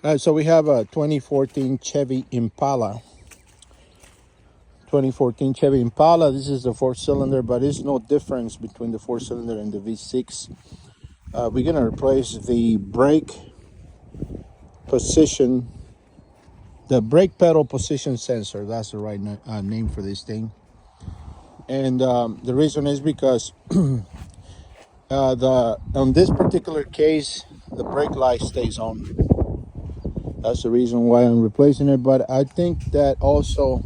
So we have a 2014 Chevy Impala. 2014 Chevy Impala. This is the 4-cylinder, but there's no difference between the 4-cylinder and the V6. We're gonna replace the brake position, the brake pedal position sensor. That's the right name for this thing. And the reason is because on this particular case, the brake light stays on. That's the reason why I'm replacing it. But I think that also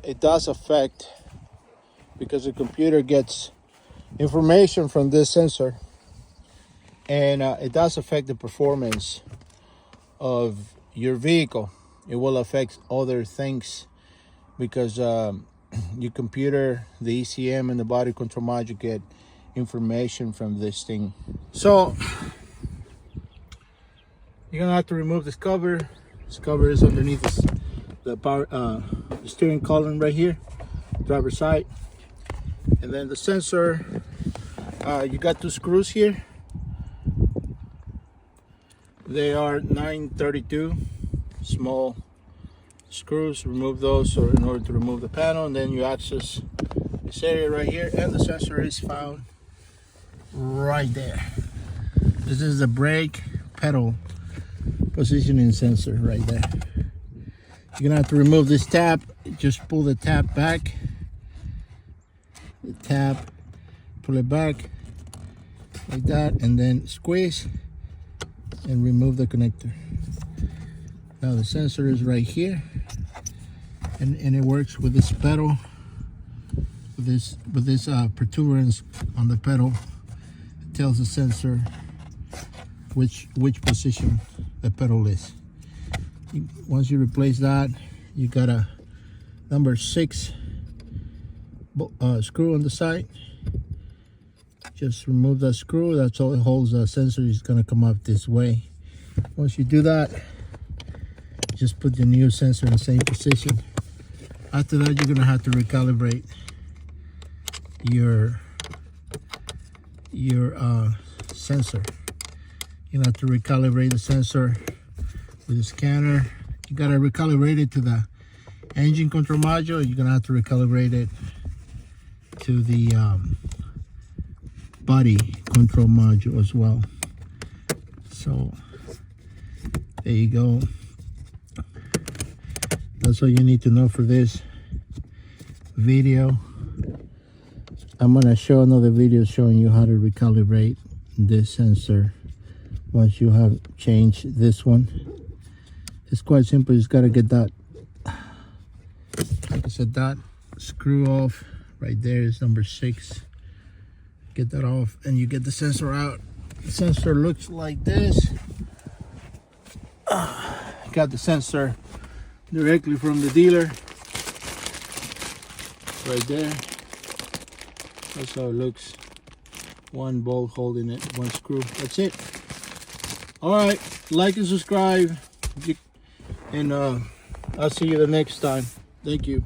it does affect, because the computer gets information from this sensor, and it does affect the performance of your vehicle. It will affect other things because your computer, the ECM, and the body control module get information from this thing. So you're gonna have to remove this cover. This cover is underneath the steering column right here, driver's side. And then the sensor, you got 2 screws here. They are 932 small screws. Remove those in order to remove the panel, and then you access this area right here, and the sensor is found right there. This is the brake pedal positioning sensor right there. You're gonna have to remove this tab. Just pull the tab back. The tab, pull it back like that, and then squeeze and remove the connector. Now the sensor is right here, and it works with this pedal, with this protuberance on the pedal. It tells the sensor which position the pedal is. Once you replace that, you got a number 6 screw on the side. Just remove that screw. That's all it holds. The sensor is going to come up this way. Once you do that, just put the new sensor in the same position. After that, you're going to have to recalibrate your sensor. You're going to have to recalibrate the sensor with a scanner. You got to recalibrate it to the engine control module. You're going to have to recalibrate it to the body control module as well. So there you go. That's all you need to know for this video. I'm going to show another video showing you how to recalibrate this sensor once you have changed this one. It's quite simple. You just got to get that, like I said, that screw off. Right there is number 6. Get that off and you get the sensor out. The sensor looks like this. Got the sensor directly from the dealer. Right there. That's how it looks. 1 bolt holding it, 1 screw. That's it. Alright, like and subscribe. And I'll see you the next time. Thank you.